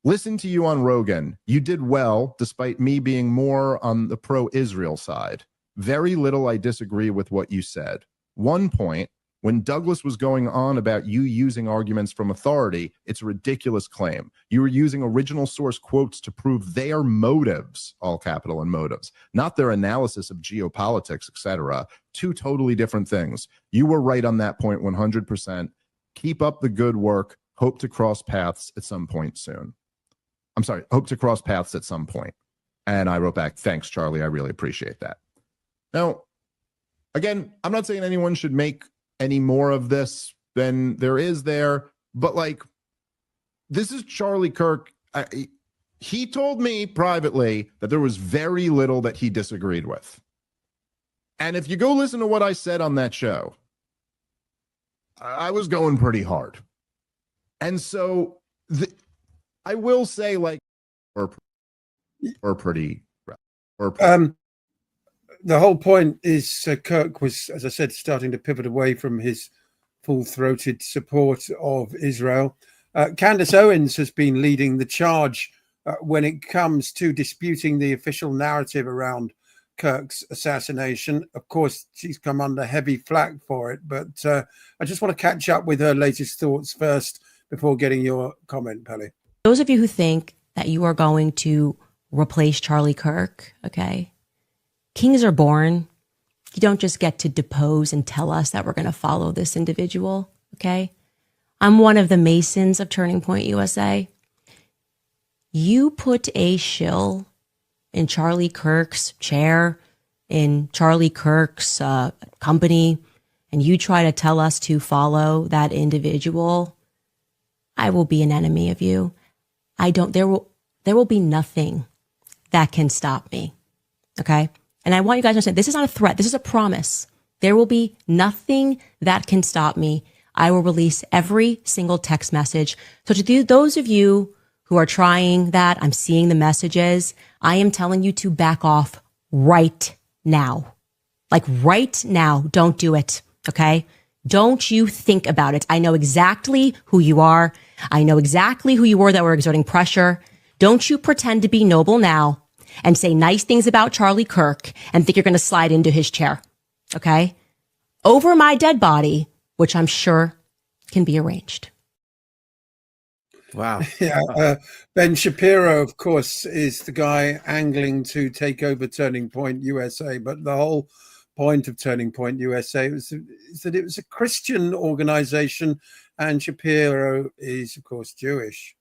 Speaker 18: "Listen to you on Rogan. You did well, despite me being more on the pro-Israel side. Very little I disagree with what you said. One point, when Douglas was going on about you using arguments from authority, it's a ridiculous claim. You were using original source quotes to prove their motives, all capital and motives, not their analysis of geopolitics, etc. Two totally different things. You were right on that point 100%. Keep up the good work. Hope to cross paths at some point soon." I'm sorry, hope to cross paths at some point. And I wrote back, "Thanks, Charlie. I really appreciate that." Now, again, I'm not saying anyone should make any more of this than there is there. But like, this is Charlie Kirk. He told me privately that there was very little that he disagreed with. And if you go listen to what I said on that show, I was going pretty hard. And so I will say, like, or pretty.
Speaker 1: The whole point is Kirk was, as I said, starting to pivot away from his full-throated support of Israel. Candace Owens has been leading the charge when it comes to disputing the official narrative around Kirk's assassination. Of course, she's come under heavy flack for it, but I just want to catch up with her latest thoughts first before getting your comment, Pelle.
Speaker 19: Those of you who think that you are going to replace Charlie Kirk, okay? Kings are born. You don't just get to depose and tell us that we're going to follow this individual, okay? I'm one of the Masons of Turning Point USA. You put a shill in Charlie Kirk's chair, in Charlie Kirk's company, and you try to tell us to follow that individual, I will be an enemy of you. There will be nothing that can stop me. Okay? And I want you guys to understand, this is not a threat. This is a promise. There will be nothing that can stop me. I will release every single text message. So to those of you who are trying that, I'm seeing the messages. I am telling you to back off right now. Like right now. Don't do it. Okay? Don't you think about it. I know exactly who you are. I know exactly who you were that were exerting pressure. Don't you pretend to be noble now and say nice things about Charlie Kirk and think you're going to slide into his chair. Okay? Over my dead body, which I'm sure can be arranged.
Speaker 17: Wow.
Speaker 1: Yeah. Ben Shapiro, of course, is the guy angling to take over Turning Point USA. But the whole point of Turning Point USA is that it was a Christian organization, and Shapiro is, of course, Jewish.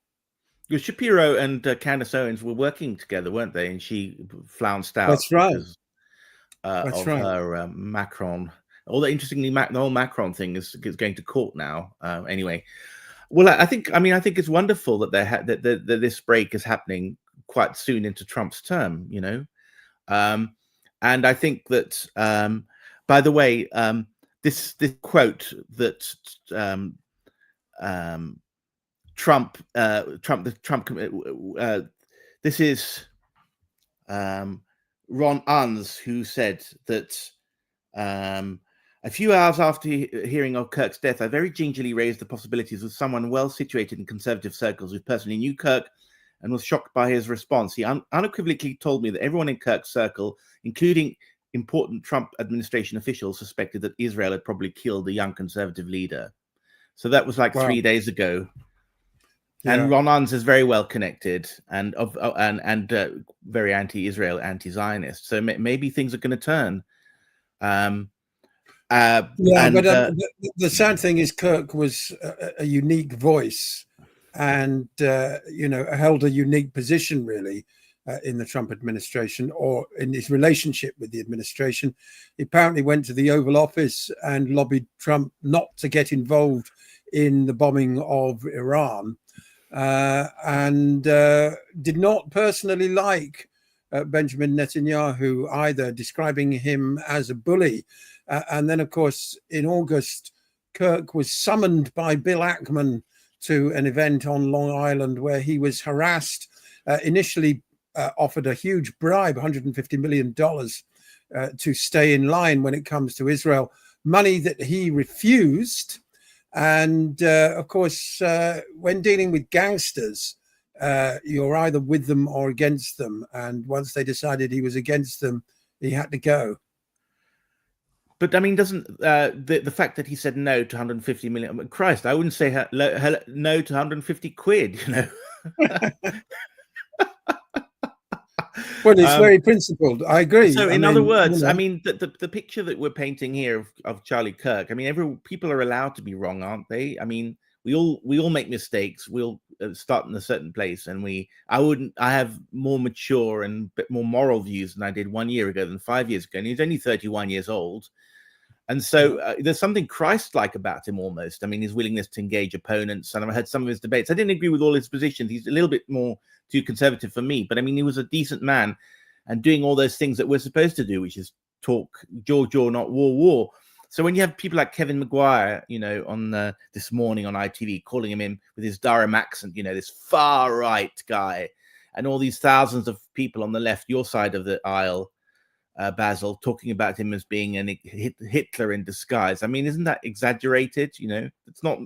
Speaker 17: Well, Shapiro and Candace Owens were working together, weren't they? And she flounced out.
Speaker 1: That's right.
Speaker 17: Because, her Macron. Although interestingly, the whole Macron thing is going to court now. Anyway, well, I think it's wonderful that that this break is happening quite soon into Trump's term. You know, and I think that, by the way, this quote that Trump, this is Ron Unz, who said that a few hours after hearing of Kirk's death, I very gingerly raised the possibilities with someone well situated in conservative circles who personally knew Kirk and was shocked by his response. He unequivocally told me that everyone in Kirk's circle, including important Trump administration officials, suspected that Israel had probably killed the young conservative leader. So that was like 3 days ago. And
Speaker 1: Yeah.
Speaker 17: Ron Unz is very well connected and very anti-Israel, anti-Zionist. So maybe things are going to turn.
Speaker 1: The sad thing is Kirk was a unique voice, and held a unique position really in the Trump administration, or in his relationship with the administration. He apparently went to the Oval Office and lobbied Trump not to get involved in the bombing of Iran, and did not personally like Benjamin Netanyahu either, describing him as a bully. And then, of course, in August, Kirk was summoned by Bill Ackman to an event on Long Island where he was harassed, initially offered a huge bribe, $150 million, to stay in line when it comes to Israel, money that he refused. And, of course, when dealing with gangsters, you're either with them or against them. And once they decided he was against them, he had to go.
Speaker 17: But I mean, doesn't the fact that he said no to 150 million? Christ, I wouldn't say no to 150 quid. You know.
Speaker 1: Well, it's very principled. I agree.
Speaker 17: So, in other words, I mean, the picture that we're painting here of Charlie Kirk. I mean, people are allowed to be wrong, aren't they? I mean, we all make mistakes. We'll start in a certain place, and I have more mature and bit more moral views than I did 1 year ago, than 5 years ago. And he's only 31 years old. And so there's something Christ-like about him almost. I mean, his willingness to engage opponents. And I've heard some of his debates. I didn't agree with all his positions. He's a little bit more too conservative for me. But I mean, he was a decent man and doing all those things that we're supposed to do, which is talk jaw, not war. So when you have people like Kevin Maguire, on this morning on ITV, calling him in with his Durham accent, this far-right guy, and all these thousands of people on the left, your side of the aisle, Basil, talking about him as being a Hitler in disguise. I mean, isn't that exaggerated? It's not.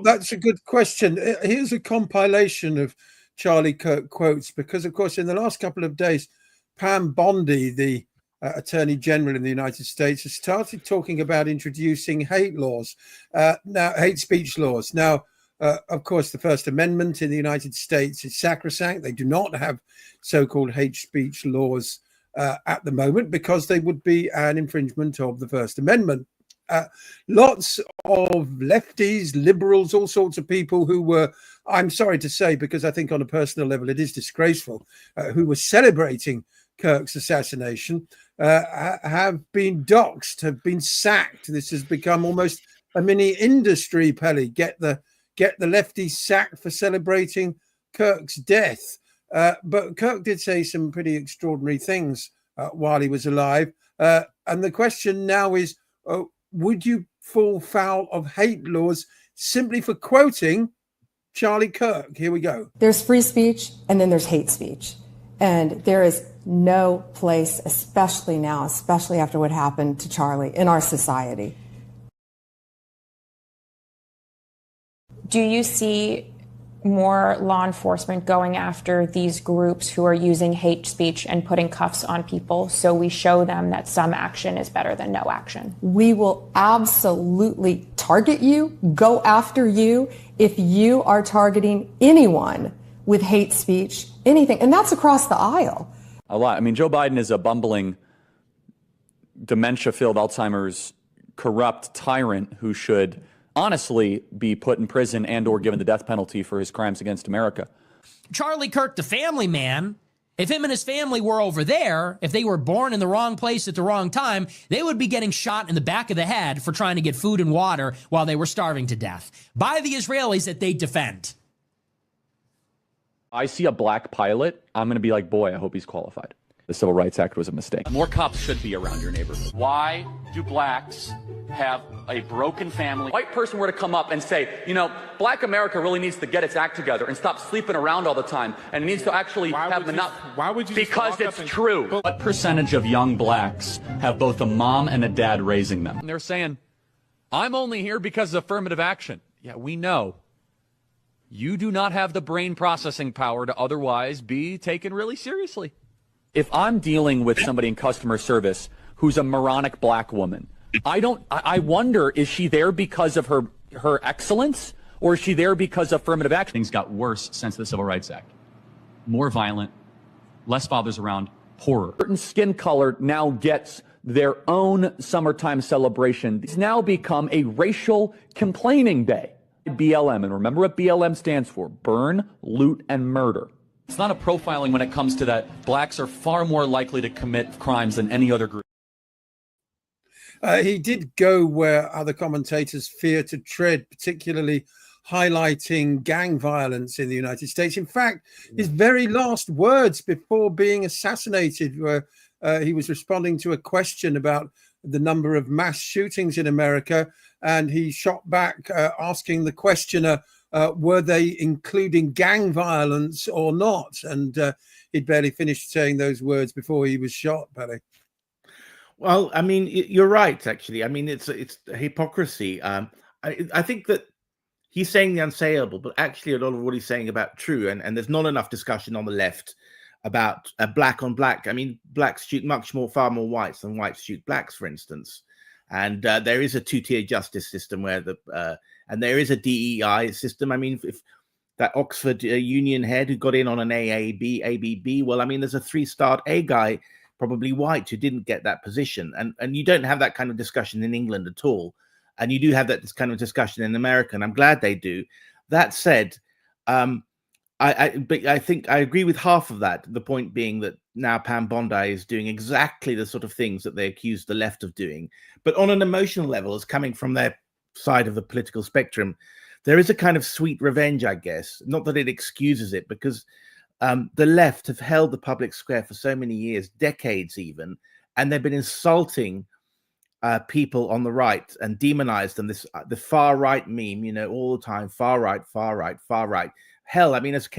Speaker 1: That's a good question. Here's a compilation of Charlie Kirk quotes, because, of course, in the last couple of days, Pam Bondi, the Attorney General in the United States, has started talking about introducing hate speech laws. Now, of course, the First Amendment in the United States is sacrosanct. They do not have so-called hate speech laws at the moment, because they would be an infringement of the First Amendment. Lots of lefties, liberals, all sorts of people who were, I'm sorry to say, because I think on a personal level it is disgraceful, who were celebrating Kirk's assassination, have been doxxed, have been sacked. This has become almost a mini industry, Pelle. Get the lefties sacked for celebrating Kirk's death. But Kirk did say some pretty extraordinary things while he was alive. And the question now is, would you fall foul of hate laws simply for quoting Charlie Kirk? Here we go.
Speaker 20: There's free speech and then there's hate speech. And there is no place, especially now, especially after what happened to Charlie, in our society.
Speaker 21: Do you see more law enforcement going after these groups who are using hate speech and putting cuffs on people, so we show them that some action is better than no action?
Speaker 20: We will absolutely target you, go after you, if you are targeting anyone with hate speech, anything. And that's across the aisle.
Speaker 22: A lot. I mean, Joe Biden is a bumbling, dementia-filled, Alzheimer's, corrupt tyrant who should honestly be put in prison and or given the death penalty for his crimes against America.
Speaker 23: Charlie Kirk, the family man, if him and his family were over there, if they were born in the wrong place at the wrong time, they would be getting shot in the back of the head for trying to get food and water while they were starving to death by the Israelis that they defend.
Speaker 22: I see a black pilot, I'm going to be like, boy, I hope he's qualified. The Civil Rights Act was a mistake.
Speaker 24: More cops should be around your neighborhood. Why do blacks have a broken family? White person were to come up and say, black America really needs to get its act together and stop sleeping around all the time, and it needs to actually
Speaker 25: Why would you?
Speaker 24: Because it's true. What percentage of young blacks have both a mom and a dad raising them? And they're saying, I'm only here because of affirmative action. Yeah, we know. You do not have the brain processing power to otherwise be taken really seriously.
Speaker 22: If I'm dealing with somebody in customer service who's a moronic black woman, I wonder, is she there because of her excellence, or is she there because of affirmative action?
Speaker 24: Things got worse since the Civil Rights Act. More violent, less fathers around, poorer.
Speaker 22: Certain skin color now gets their own summertime celebration. It's now become a racial complaining day. BLM, and remember what BLM stands for: burn, loot, and murder.
Speaker 24: It's not a profiling when it comes to that. Blacks are far more likely to commit crimes than any other group.
Speaker 1: He did go where other commentators fear to tread, particularly highlighting gang violence in the United States. In fact, his very last words before being assassinated were he was responding to a question about the number of mass shootings in America, and he shot back asking the questioner, were they including gang violence or not? And he'd barely finished saying those words before he was shot, Pelle.
Speaker 17: Well, I mean, you're right, actually. I mean, it's hypocrisy. I think that he's saying the unsayable, but actually a lot of what he's saying about true, and there's not enough discussion on the left about black on black. I mean, blacks shoot far more whites than whites shoot blacks, for instance. And there is a two-tier justice system where and there is a DEI system. I mean, if that Oxford Union head who got in on an ABB, well, I mean, there's a 3-star A guy, probably white, who didn't get that position. And you don't have that kind of discussion in England at all. And you do have that kind of discussion in America, and I'm glad they do. That said, but I think I agree with half of that. The point being that now Pam Bondi is doing exactly the sort of things that they accuse the left of doing. But on an emotional level, as coming from their side of the political spectrum, there is a kind of sweet revenge, I guess. Not that it excuses it, because the left have held the public square for so many years, decades even, and they've been insulting people on the right and demonized them. The far right meme, all the time, far right, far right, far right. Hell, I mean, as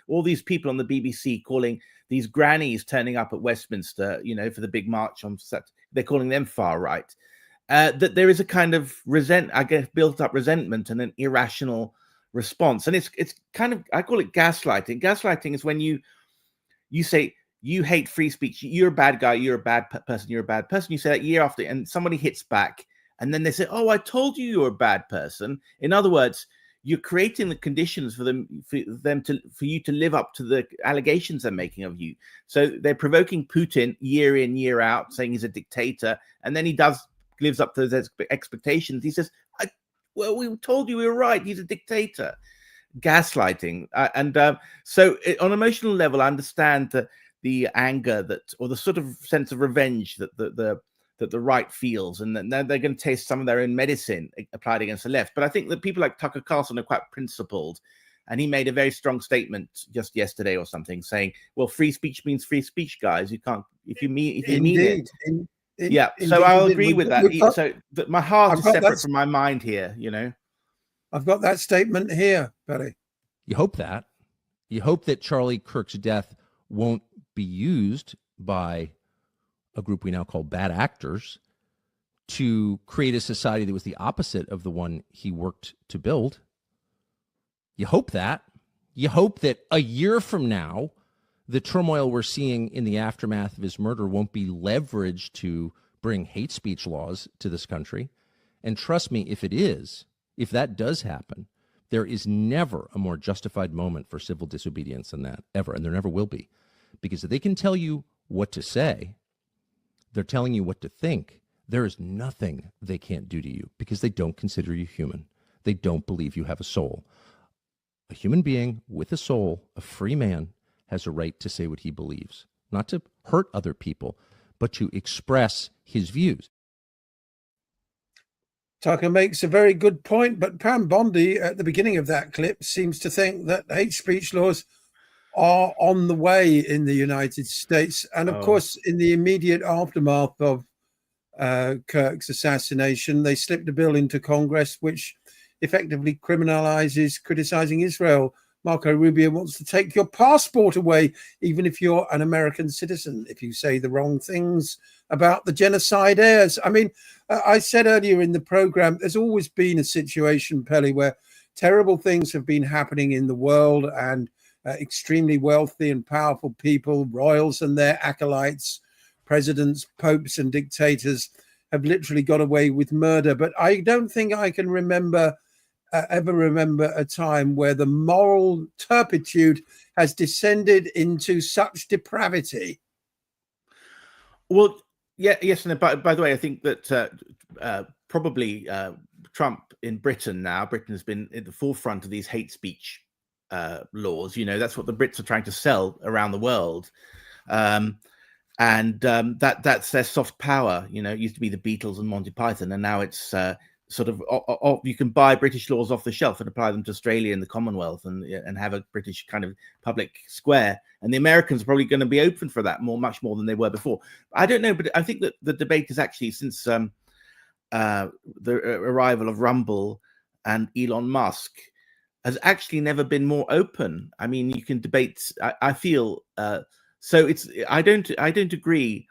Speaker 17: all these people on the BBC calling these grannies turning up at Westminster, for the big march on Saturday, they're calling them far right. That there is a kind of built up resentment and an irrational response. And it's kind of, I call it gaslighting. Gaslighting is when you say, you hate free speech, you're a bad guy, you're a bad person, you're a bad person. You say that year after, and somebody hits back, and then they say, oh, I told you you're a bad person. In other words, you're creating the conditions for you to live up to the allegations they're making of you. So they're provoking Putin year in, year out, saying he's a dictator, and then he lives up to those expectations. He says, well, we told you we were right, he's a dictator. Gaslighting. So on an emotional level, I understand the anger or the sort of sense of revenge that the right feels, and then they're going to taste some of their own medicine applied against the left. But I think that people like Tucker Carlson are quite principled, and he made a very strong statement just yesterday or something, saying, "Well, free speech means free speech, guys. You can't if you mean it." Yeah, so I'll agree with that. So my heart is separate from my mind here.
Speaker 1: I've got that statement here, Pelle.
Speaker 2: You hope that. You hope that Charlie Kirk's death won't be used by a group we now call bad actors to create a society that was the opposite of the one he worked to build. You hope that. You hope that a year from now, the turmoil we're seeing in the aftermath of his murder won't be leveraged to bring hate speech laws to this country. And trust me, if that does happen, there is never a more justified moment for civil disobedience than that, ever, and there never will be. Because if they can tell you what to say, they're telling you what to think. There is nothing they can't do to you because they don't consider you human. They don't believe you have a soul. A human being with a soul, a free man, has a right to say what he believes, not to hurt other people, but to express his views.
Speaker 1: Tucker makes a very good point, but Pam Bondi at the beginning of that clip seems to think that hate speech laws are on the way in the United States. And of course, in the immediate aftermath of Kirk's assassination, they slipped a bill into Congress which effectively criminalizes criticizing Israel. Marco Rubio wants to take your passport away, even if you're an American citizen, if you say the wrong things about the genocide heirs. I mean, I said earlier in the program, there's always been a situation, Pelle, where terrible things have been happening in the world, and extremely wealthy and powerful people, royals and their acolytes, presidents, popes and dictators have literally got away with murder. But I don't think I can ever remember a time where the moral turpitude has descended into such depravity.
Speaker 17: Well, yes. And by the way, I think that probably Trump in Britain has been at the forefront of these hate speech laws. That's what the Brits are trying to sell around the world. That's their soft power. It used to be the Beatles and Monty Python, and now it's sort of you can buy British laws off the shelf and apply them to Australia and the Commonwealth and have a British kind of public square. And the Americans are probably going to be open for that much more than they were before. I don't know, but I think that the debate is actually, since the arrival of Rumble and Elon Musk, has actually never been more open. I mean, you can debate. I feel so. I don't agree,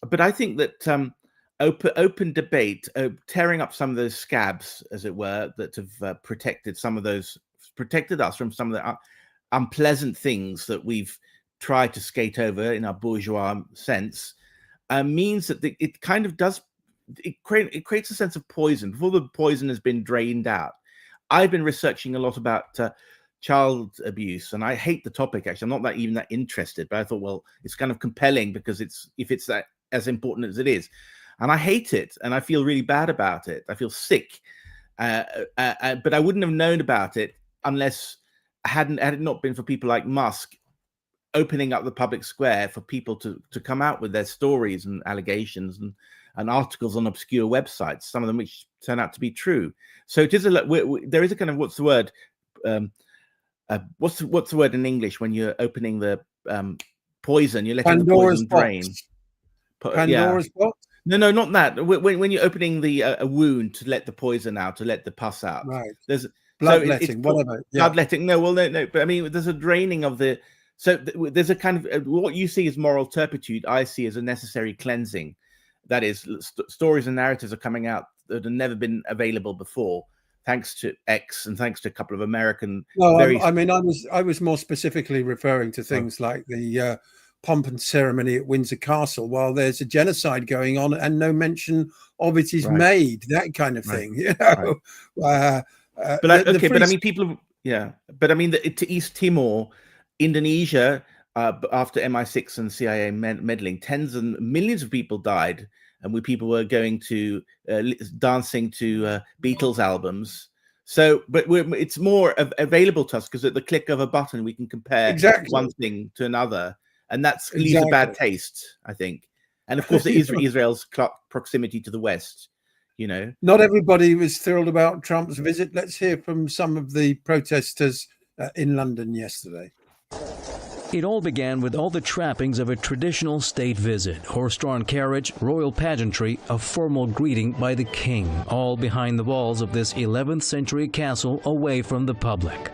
Speaker 17: but I think that open debate, tearing up some of those scabs, as it were, that have protected us from some of the unpleasant things that we've tried to skate over in our bourgeois sense, means that it kind of does. It creates a sense of poison before the poison has been drained out. I've been researching a lot about child abuse, and I hate the topic. Actually, I'm not even that interested, but I thought, well, it's kind of compelling because if it's that as important as it is, and I hate it, and I feel really bad about it. I feel sick, but I wouldn't have known about it unless had it not been for people like Musk opening up the public square for people to come out with their stories and allegations and articles on obscure websites, some of them which turn out to be true. So it is there is a kind of, what's the word? What's the word in English when you're opening the poison? You're letting
Speaker 1: Pandora's
Speaker 17: the poison drain.
Speaker 1: Pandora's box?
Speaker 17: No, not that. When you're opening the a wound to let the poison out, to let the pus out.
Speaker 1: Right.
Speaker 17: There's
Speaker 1: bloodletting, whatever. Yeah.
Speaker 17: Bloodletting. No. But I mean, there's a draining of the. So there's a kind of what you see as moral turpitude, I see as a necessary cleansing. That is, stories and narratives are coming out that have never been available before, thanks to X and thanks to a couple of American.
Speaker 1: No, I was more specifically referring to things like the pomp and ceremony at Windsor Castle, while there's a genocide going on and no mention of it is made. That kind of thing, you know.
Speaker 17: But I mean, people. Yeah, but I mean, to East Timor, Indonesia, after MI6 and CIA meddling, tens and millions of people died, and people were going to dancing to Beatles albums. So, but it's more available to us because at the click of a button we can compare one thing to another, and that leaves a bad taste, I think. And of course, Israel's proximity to the West. You know,
Speaker 1: not everybody was thrilled about Trump's visit. Let's hear from some of the protesters in London yesterday.
Speaker 3: It all began with all the trappings of a traditional state visit: horse-drawn carriage, royal pageantry, a formal greeting by the king, all behind the walls of this 11th century castle away from the public.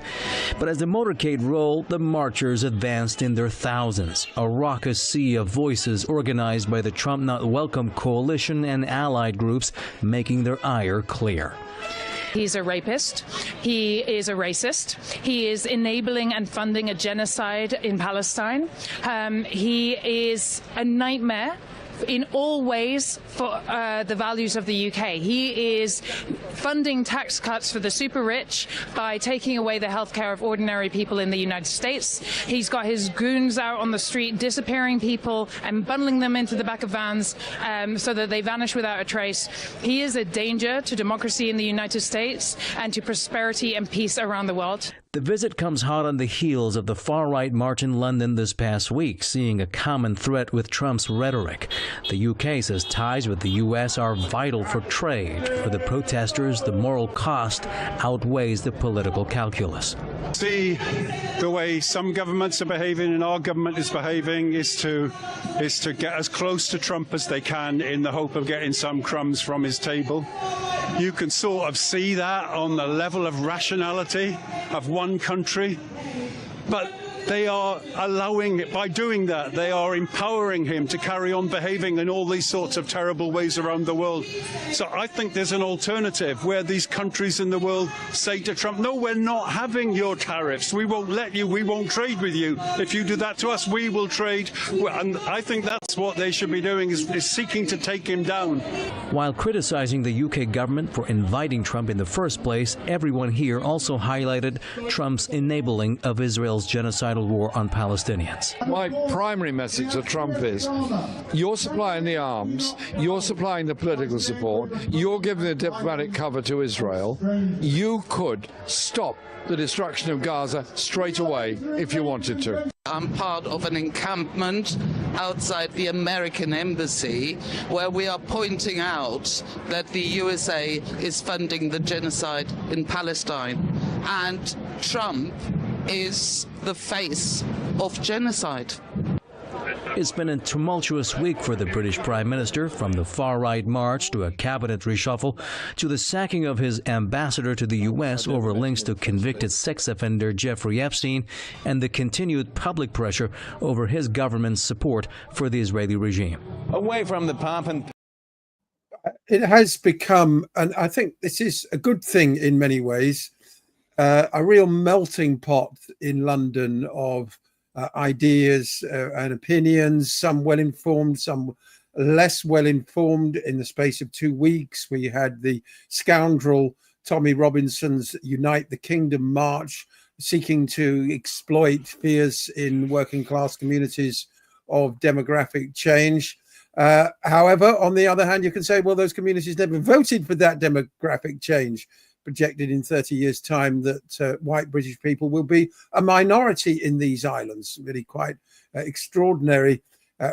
Speaker 3: But as the motorcade rolled, the marchers advanced in their thousands, a raucous sea of voices organized by the Trump Not Welcome coalition and allied groups making their ire clear.
Speaker 4: He's a rapist. He is a racist. He is enabling and funding a genocide in Palestine. He is a nightmare in all ways for the values of the UK. He is funding tax cuts for the super rich by taking away the healthcare of ordinary people in the United States. He's got his goons out on the street disappearing people and bundling them into the back of vans so that they vanish without a trace. He is a danger to democracy in the United States and to prosperity and peace around the world.
Speaker 3: The visit comes hot on the heels of the far-right march in London this past week, seeing a common threat with Trump's rhetoric. The UK says ties with the US are vital for trade. For the protesters, the moral cost outweighs the political calculus.
Speaker 5: See the way some governments are behaving and our government is behaving is to get as close to Trump as they can in the hope of getting some crumbs from his table. You can sort of see that on the level of rationality of one country, but they are allowing it. By doing that, they are empowering him to carry on behaving in all these sorts of terrible ways around the world. So I think there's an alternative where these countries in the world say to Trump, no, we're not having your tariffs. We won't let you. We won't trade with you. If you do that to us, we will trade. And I think that's what they should be doing, is seeking to take him down.
Speaker 3: While criticizing the UK government for inviting Trump in the first place, everyone here also highlighted Trump's enabling of Israel's genocidal war on Palestinians.
Speaker 6: My primary message to Trump is, you're supplying the arms, you're supplying the political support, you're giving the diplomatic cover to Israel. You could stop the destruction of Gaza straight away if you wanted to.
Speaker 25: I'm part of an encampment outside the American embassy where we are pointing out that the USA is funding the genocide in Palestine, and Trump is the face of genocide.
Speaker 3: It's been a tumultuous week for the British Prime Minister, from the far-right march to a cabinet reshuffle to the sacking of his ambassador to the U.S. over links to convicted sex offender Jeffrey Epstein, and the continued public pressure over his government's support for the Israeli regime.
Speaker 26: Away from the pomp and...
Speaker 1: It has become, and I think this is a good thing in many ways, a real melting pot in London of ideas and opinions, some well-informed, some less well-informed. In the space of 2 weeks, we had the scoundrel Tommy Robinson's Unite the Kingdom march, seeking to exploit fears in working-class communities of demographic change. However, on the other hand, you can say, well, those communities never voted for that demographic change. projected in 30 years' time that white British people will be a minority in these islands. Really quite extraordinary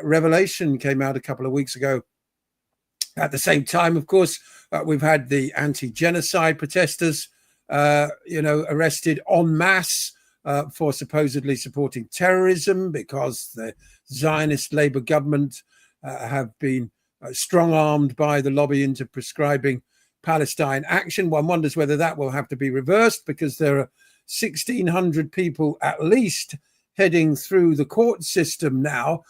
Speaker 1: revelation came out a couple of weeks ago. At the same time, of course, we've had the anti-genocide protesters, arrested en masse for supposedly supporting terrorism because the Zionist Labour government have been strong-armed by the lobby into prescribing Palestine action. One wonders whether that will have to be reversed, because there are 1,600 people at least heading through the court system now,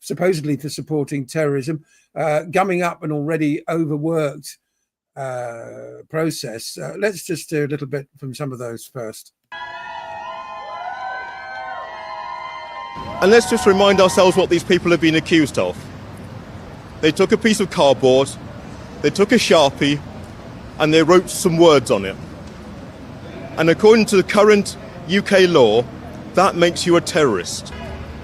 Speaker 1: supposedly for supporting terrorism, gumming up an already overworked process. Let's just do a little bit from some of those first.
Speaker 7: And let's just remind ourselves what these people have been accused of. They took a piece of cardboard, they took a Sharpie, and they wrote some words on it. And according to the current UK law, that makes you a terrorist.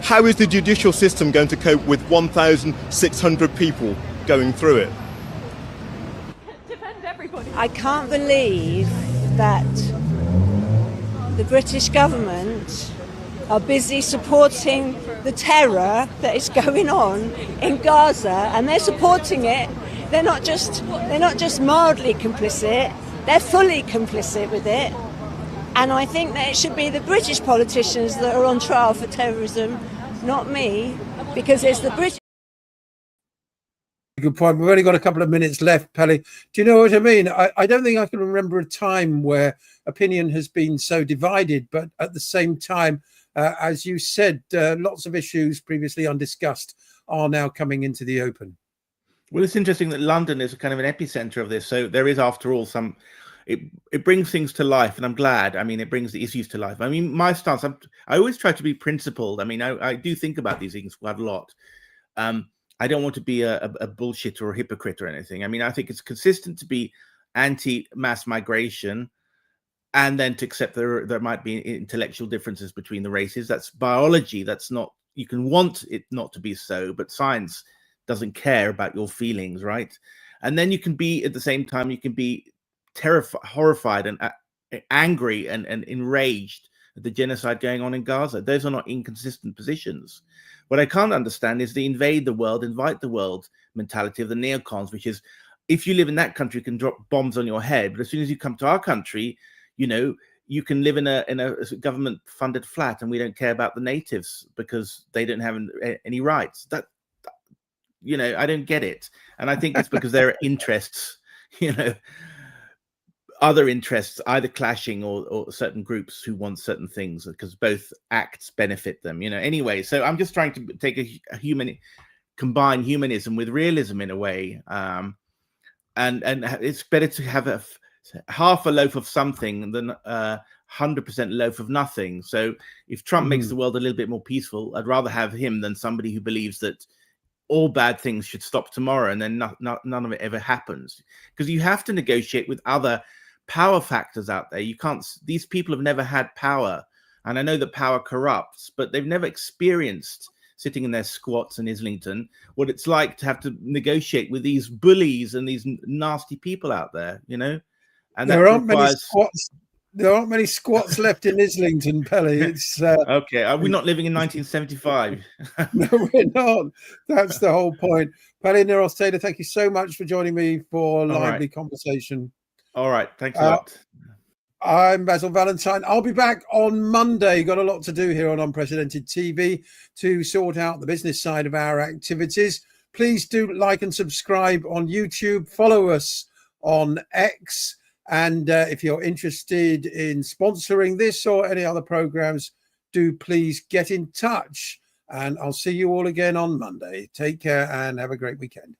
Speaker 7: How is the judicial system going to cope with 1,600 people going through it?
Speaker 8: I can't believe that the British government are busy supporting the terror that is going on in Gaza, and they're supporting it. They're not just mildly complicit, they're fully complicit with it. And I think that it should be the British politicians that are on trial for terrorism, not me, because it's the British.
Speaker 1: Good point. We've only got a couple of minutes left, Pelle. Do you know what I mean? I don't think I can remember a time where opinion has been so divided, but at the same time, as you said, lots of issues previously undiscussed are now coming into the open.
Speaker 17: Well, it's interesting that London is kind of an epicenter of this. So there is, after all, it brings things to life, and I'm glad. I mean, it brings the issues to life. I mean, my stance, I always try to be principled. I mean, I do think about these things quite a lot. I don't want to be a bullshit or a hypocrite or anything. I mean, I think it's consistent to be anti-mass migration, and then to accept there might be intellectual differences between the races. That's biology. That's not, you can want it not to be so, but science doesn't care about your feelings, right? And then you can be, at the same time, you can be terrified, horrified, and angry and enraged at the genocide going on in Gaza. Those are not inconsistent positions. What I can't understand is the invade the world, invite the world mentality of the neocons, which is, if you live in that country, you can drop bombs on your head, but as soon as you come to our country, you know, you can live in a government-funded flat, and we don't care about the natives because they don't have any rights. That, you know, I don't get it, and I think it's because there are interests, you know, other interests either clashing or certain groups who want certain things, because both acts benefit them, you know. Anyway, so I'm just trying to take combine humanism with realism in a way, and it's better to have half a loaf of something than 100% loaf of nothing. So if Trump makes the world a little bit more peaceful, I'd rather have him than somebody who believes that all bad things should stop tomorrow and then none of it ever happens. Because you have to negotiate with other power factors out there. You can't, these people have never had power, and I know that power corrupts, but they've never experienced, sitting in their squats in Islington, what it's like to have to negotiate with these bullies and these nasty people out there, you know. And
Speaker 1: there aren't many squats left in Islington, Pelle. It's
Speaker 17: okay. Are we not living in 1975?
Speaker 1: No, we're not. That's the whole point. Pelle Neroth Taylor, thank you so much for joining me for a lively conversation.
Speaker 17: All right, thanks a lot.
Speaker 1: I'm Basil Valentine. I'll be back on Monday. Got a lot to do here on Unprecedented TV to sort out the business side of our activities. Please do like and subscribe on YouTube. Follow us on X. And if you're interested in sponsoring this or any other programs, do please get in touch. And I'll see you all again on Monday. Take care and have a great weekend.